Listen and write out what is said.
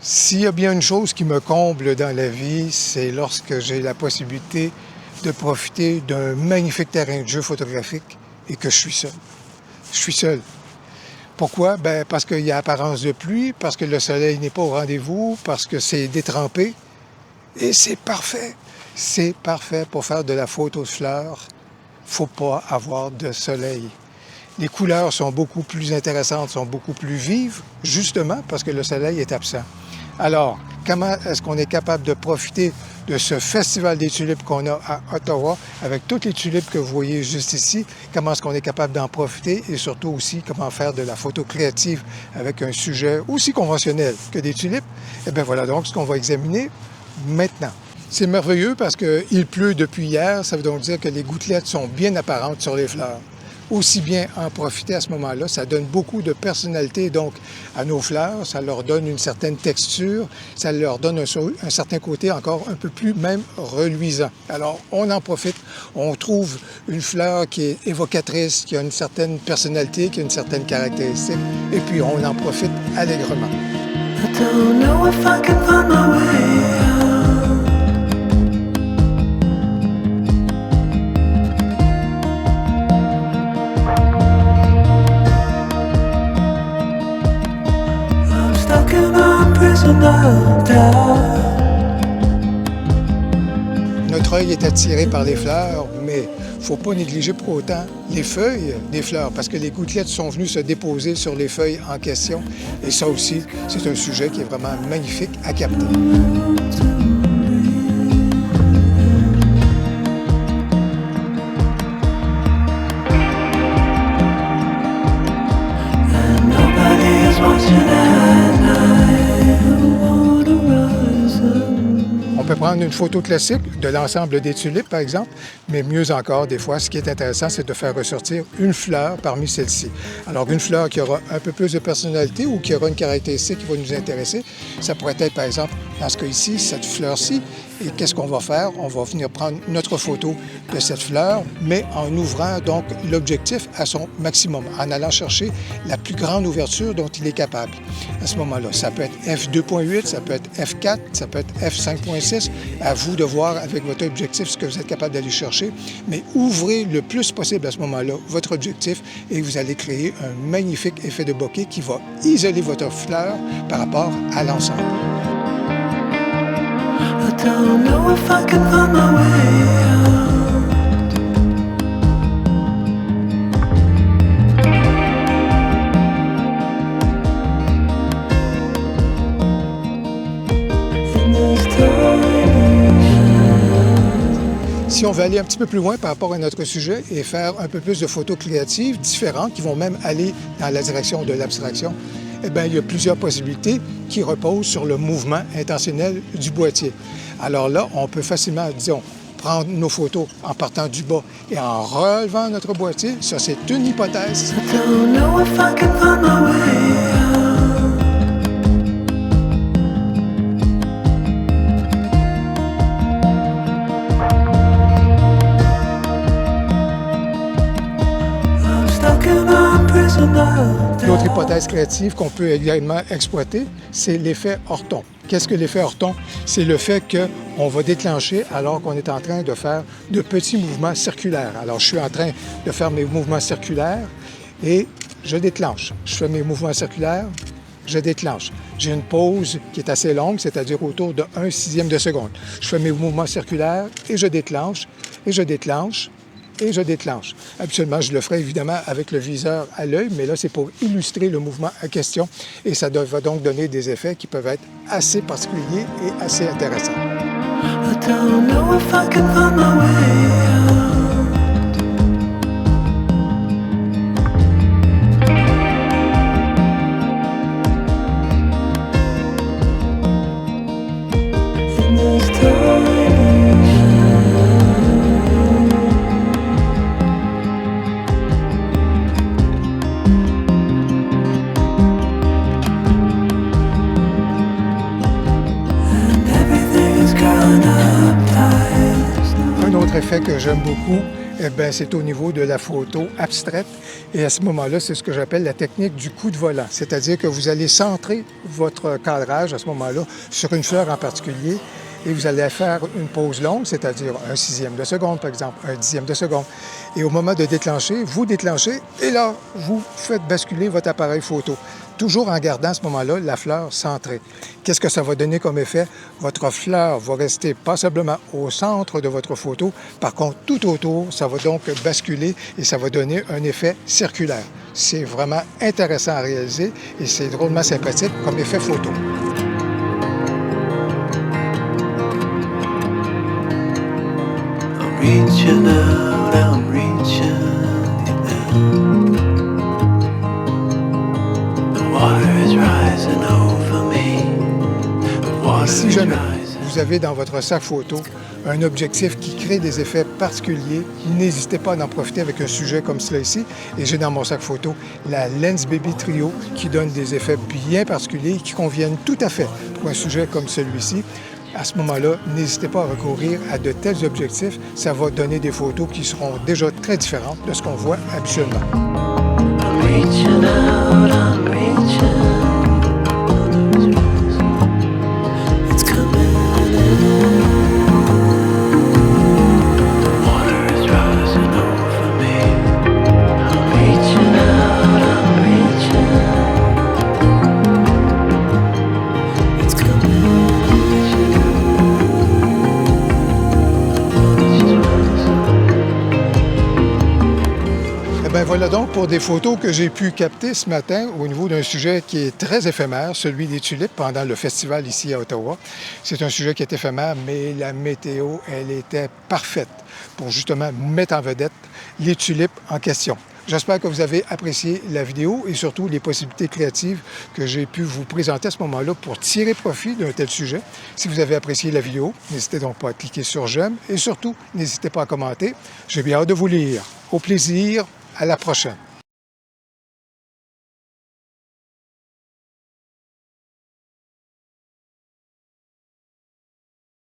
S'il y a bien une chose qui me comble dans la vie, c'est lorsque j'ai la possibilité de profiter d'un magnifique terrain de jeu photographique et que je suis seul. Je suis seul. Pourquoi? Parce qu'il y a apparence de pluie, parce que le soleil n'est pas au rendez-vous, parce que c'est détrempé. Et c'est parfait. C'est parfait pour faire de la photo de fleurs. Faut pas avoir de soleil. Les couleurs sont beaucoup plus intéressantes, sont beaucoup plus vives, justement parce que le soleil est absent. Alors, comment est-ce qu'on est capable de profiter de ce festival des tulipes qu'on a à Ottawa, avec toutes les tulipes que vous voyez juste ici? Comment est-ce qu'on est capable d'en profiter et surtout aussi comment faire de la photo créative avec un sujet aussi conventionnel que des tulipes? Eh bien voilà donc ce qu'on va examiner maintenant. C'est merveilleux parce qu'il pleut depuis hier, ça veut donc dire que les gouttelettes sont bien apparentes sur les fleurs. Aussi bien en profiter à ce moment-là, ça donne beaucoup de personnalité donc à nos fleurs, ça leur donne une certaine texture, ça leur donne un certain côté encore un peu plus même reluisant. Alors on en profite, on trouve une fleur qui est évocatrice, qui a une certaine personnalité, qui a une certaine caractéristique, et puis on en profite allègrement. I don't know if I can find my way out. Notre œil est attiré par les fleurs, mais il ne faut pas négliger pour autant les feuilles des fleurs, parce que les gouttelettes sont venues se déposer sur les feuilles en question. Et ça aussi, c'est un sujet qui est vraiment magnifique à capter. On peut prendre une photo classique de l'ensemble des tulipes, par exemple, mais mieux encore, des fois, ce qui est intéressant, c'est de faire ressortir une fleur parmi celles-ci. Alors, une fleur qui aura un peu plus de personnalité ou qui aura une caractéristique qui va nous intéresser, ça pourrait être, par exemple, dans ce cas ici, cette fleur-ci. Et qu'est-ce qu'on va faire? On va venir prendre notre photo de cette fleur, mais en ouvrant donc l'objectif à son maximum, en allant chercher la plus grande ouverture dont il est capable. À ce moment-là, ça peut être f2.8, ça peut être f4, ça peut être f5.6. À vous de voir avec votre objectif ce que vous êtes capable d'aller chercher, mais ouvrez le plus possible à ce moment-là votre objectif et vous allez créer un magnifique effet de bokeh qui va isoler votre fleur par rapport à l'ensemble. I don't know if I can find my way out. Si on veut aller un petit peu plus loin par rapport à notre sujet et faire un peu plus de photos créatives différentes qui vont même aller dans la direction de l'abstraction, eh bien, il y a plusieurs possibilités qui reposent sur le mouvement intentionnel du boîtier. Alors là, on peut facilement, disons, prendre nos photos en partant du bas et en relevant notre boîtier. Ça, c'est une hypothèse. I don't know if I can find my way out. L'autre hypothèse créative qu'on peut également exploiter, c'est l'effet Horton. Qu'est-ce que l'effet Horton? C'est le fait qu'on va déclencher alors qu'on est en train de faire de petits mouvements circulaires. Alors, je suis en train de faire mes mouvements circulaires et je déclenche. Je fais mes mouvements circulaires, je déclenche. J'ai une pause qui est assez longue, c'est-à-dire autour de 1/6 de seconde. Je fais mes mouvements circulaires et je déclenche, et je déclenche, et je déclenche. Habituellement, je le ferai évidemment avec le viseur à l'œil, mais là, c'est pour illustrer le mouvement en question et ça va donc donner des effets qui peuvent être assez particuliers et assez intéressants. I don't know if I can find my way out. Un autre effet que j'aime beaucoup Eh bien, c'est au niveau de la photo abstraite. Et à ce moment-là, c'est ce que j'appelle la technique du coup de volant. C'est-à-dire que vous allez centrer votre cadrage à ce moment-là sur une fleur en particulier et vous allez faire une pause longue, c'est-à-dire un sixième de seconde, par exemple, un dixième de seconde. Et au moment de déclencher, vous déclenchez et là, vous faites basculer votre appareil photo. Toujours en gardant à ce moment-là la fleur centrée. Qu'est-ce que ça va donner comme effet? Votre fleur va rester passablement au centre de votre photo. Par contre, tout autour, ça va donc basculer et ça va donner un effet circulaire. C'est vraiment intéressant à réaliser et c'est drôlement sympathique comme effet photo. Reaching out, I'm reaching you. The water is rising over me. The water Si is jamais rising. vous avez dans votre sac photo un objectif qui crée des effets particuliers, n'hésitez pas à en profiter avec un sujet comme cela ici. Et j'ai dans mon sac photo la Lensbaby Trio qui donne des effets bien particuliers qui conviennent tout à fait pour un sujet comme celui-ci. À ce moment-là, n'hésitez pas à recourir à de tels objectifs. Ça va donner des photos qui seront déjà très différentes de ce qu'on voit habituellement. I'm reaching out, I'm reaching. It's coming in. The water is rising over me. I'm reaching out, I'm reaching. It's coming in. Eh bien, voilà donc pour des photos que j'ai pu capter ce matin au niveau d'un sujet qui est très éphémère, celui des tulipes pendant le festival ici à Ottawa. C'est un sujet qui est éphémère, mais la météo, elle était parfaite pour justement mettre en vedette les tulipes en question. J'espère que vous avez apprécié la vidéo et surtout les possibilités créatives que j'ai pu vous présenter à ce moment-là pour tirer profit d'un tel sujet. Si vous avez apprécié la vidéo, n'hésitez donc pas à cliquer sur j'aime et surtout, n'hésitez pas à commenter. J'ai bien hâte de vous lire. Au plaisir, à la prochaine.